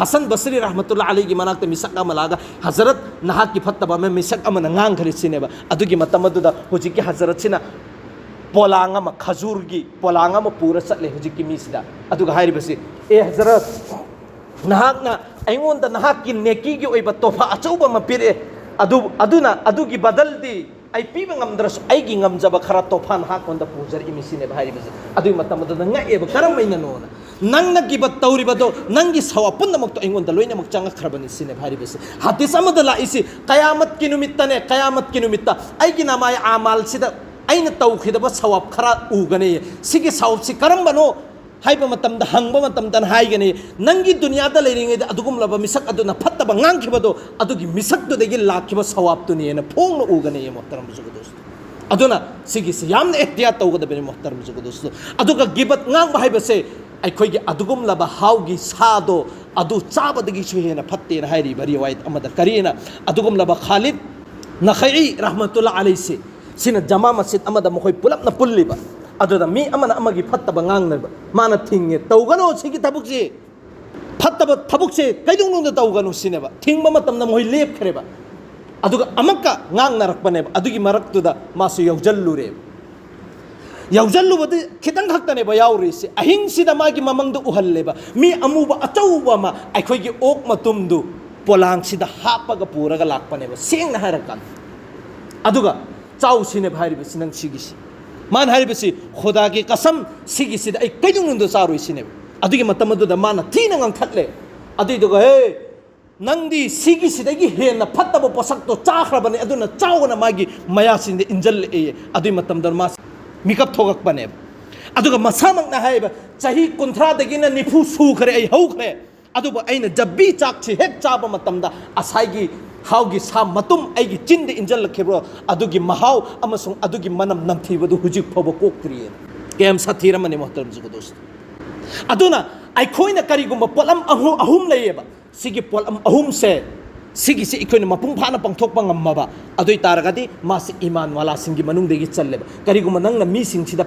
हसन बसरी रहमतुल्लाह अलैहि की मनाक मिसक मलागा हजरत नहा की फत्तबा में मिसक नांग खरीसिनेब अदुगी मतमदुदा हुजिकी हजरत सिना पोलांग खजूर की पोलांग पूरा चले हुजिकी मीसिदा अदुगा हारिबसी ए हजरत नहाकना अइंगोंदा नहाकी नेकी की ओइबा तोफा अचौबा म पिरे अदुगी बदलदी आई पीबा ngamद्रस आइगी ngamजब खरा तोफा नहाकोंदा पूजर इमिसिने हारिबसी अदुगी मतमदुदा ngai eba karamैना नोना नंगना गिबत तौरिबदो नंगी सवा पुनमक्तो अइंगोंदा लोइनमक चांगखरबनि सिने हारिबसी हदीस अमदा लाइसी कयामत की नुमित्तने कयामत की नुमित्ता आइगी नामाय आमाल सिदा अइना तौखिदबा सवाब खरा उगने सिगी सवाब सि करमबनो हाइबा मतमदा हंगबा मतमदा हाइगने नंगी दुनियादा लेरिंगे अदुगुमलबा मिसक अदुना फत्तबा nganखिबदो अदुगी मिसकदुदगी लाखिबा सवाबतुनियेना फोंगना उगने मोहतरम जुगदोस अदुना सिगिस यामना एहतियात तौगदबनि मोहतरम जुगदोस अदुगा गिबत nganबा हाइबसे अखोगी अदुगुमलबा हाउगी सादो अदु चाबदगी सुहेना फत्तेना हाइरि बरि वायत अमदा करीना अदुगुमलबा खालिद नखई रहमतुल्लाह अलैहि से सिना जमा मस्जिद अमदा मखोय पुलपना पुल्लिबा अदुदा मी अमना अमगी फत्तबा ngangnaba माना थिंगे तौगनो सिगी थबुकसे फत्तबा थबुकसे कैदुंगनुंदा तौगनो सिनेबा थिंगबा मतमना मोय लेपखरेबा अदुगा अमक्का ngangnarakpaneba अदुगी मरक्तुदा मासु यौजल्लुरे यौजल्लुबदि खितंग खक्तनेबा याउरिसे अहिंसिदा मागी ममंगदु उहल्लेबा मी अमुबा अचौबा मा अखोयगी ओक मतुमदु पोलांगसिदा हापगा पुरगा लाकपनेबा सेंगना हारकान अदुगा चाउसिने भारिबसि नंग सिगिसि मान हारिबसि खुदा की कसम सिगिसिदा ऐ कैदुंगनुंदु चारुइसिनेबा अदुगी मतमदुदा माना थीना ngankhatre अदुइदुगा हे नंदी सिगिसिदगी हेना फत्तबा पोसक्तो चाखरबने अदुना चावना मागी मयासिंदे इंजल ए अदुइ मतमदर मा मिकअप थोगकपनेब अदुगा मसामंगना हाइबा चाही कुंथ्रादगिना निफु सुखरे ऐ हौखरे अदुबा ऐना जब्बी चाकछि हेक चाबा मतमदा असाइगी हाउगी सा मतुम ऐगी चिंदे इंजल लखेब्रो अदुगी महाव अमसुंग अदुगी मनम नमथिबदु हुजिक फोबो कोक्त्रिये केम साथीरमने मोहतरम जुगदोस अदुना आइखोइना करिगुम्बा पोलम अहुम लेयेबा सिगी पोलम अहुम से सिगी से इखोइना मपुंग फाना पंगथोकपा ngambaba अदुइ तारगदि मासे ईमान वाला सिंगी मनुंगदेगी चल्लेबा करिगुम्बा नंगना मी सिंगसिदा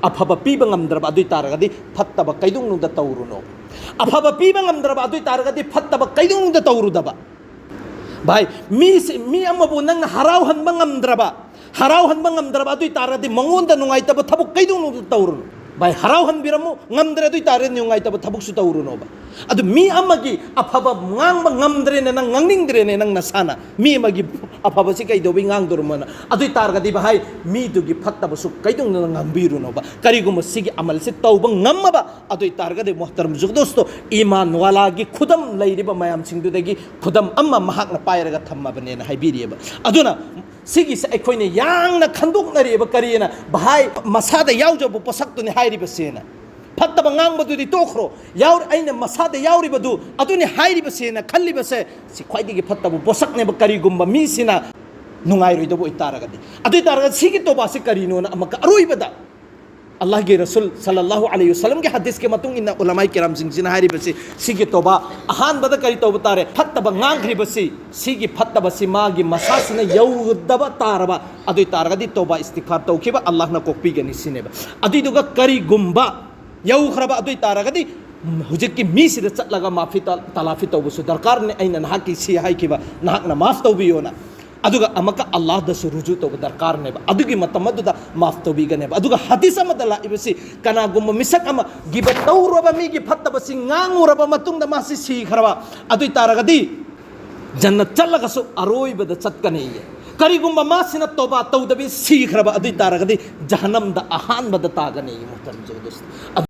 अफबा पीबा ngamद्रबा अदुइ तारगदि फत्तबा कैदुंगनुंदा तौरुनो अफबा पीबा ngamद्रबा अदुइ तारगदि फत्तबा कैदुंगनुंदा तौरुदबा भाई मी अमबु नंगना हरावहनबा ngamद्रबा अदुइ तारगदि मंगोंदा नुंगाइतबा थबुक कैदुंगनुंदा तौरुनो भाई हरावहनबिरमु ngamdre अदुइ तारे नुंगाइतबा थबुकसु तौरुनोबा अदु मी अमगी अफबा ngangbा ngamdrene नंग ngangningdrene नंग नसाना मी अमगी अफबा सि कैदोबि nganगदुरमना अदुइ तारगदि भाई मी दुगी फत्तबसु कैदुंगना ngambirunoba करिगुम सिगी अमल से तौबा ngamaba अदुइ तारगदि मोहतरम जुगदोस्तो ईमान वालागी खुदम लैरिबा मयाम सिंगदुदगी खुदम अम्मा महाकना पायरगा थम्मबनेना हाइबिरियबा अदुना सिगी से अखोइने यांगना खंदोकनरिबा करियना भाई मसादा यावजबो पोसक्तुनि हाइरिबसेना फत्तबा ngangbदुदि तोखरो याउर अइना मसादा याउरिबदु अदुनि हाइरिबसेना खल्लिबसे सि ख्वाइदिगी फत्तबा पोसक्नेबा करिगुम्बा मीसिना नुंगाइरोइदबो इतारगदि अदुइ तारगदि सिगी तोबासि करिनोना अमका अरोइबदा अल्लाह के रसूल सल्लल्लाहु अलैहि वसल्लम के हदीस के मतुंग इन्ना उलमाई किराम सिंगसिना हारिबसे सिगी तोबा अहान बदा करि तोबा तारे फत्तबा nganग्रिबसि सिगी फत्तबसि मागी मसासिना यौदबा तारबा अदुइ तारगदि तोबा इस्तिगफार तौखिबा अल्लाहना कोक्पिगनि सिनेबा अदुइदुगा करिगुम्बा यौखरबा अदुइ तारगदि हुजिकि मीसिदा चटलगा माफी तलाफी तौबसु दरकार ने अइना नहाकि सि हाइकिबा नहाकना माफ तौबियोना अदुगा अमका अल्लाह दसु रुजु तौब दरकार नेबा अदुगी मतमदुदा माफ तौबिगनेबा अदुगा हदीस अमदा लाइबसि कनागुम मिसक अमा गिबा तौरबा मीगी फत्तबसि nganguरबा मतुंगदा मासि सिखरबा अदुइ तारगदि जन्नत चलगसु अरोइबदा चटकनेये करिगुम्बा मासिना तौबा तौदबि सिखरबा अदुइ तारगदि जहन्नमदा अहानबदा तागनेये मोहतरम जुगदोस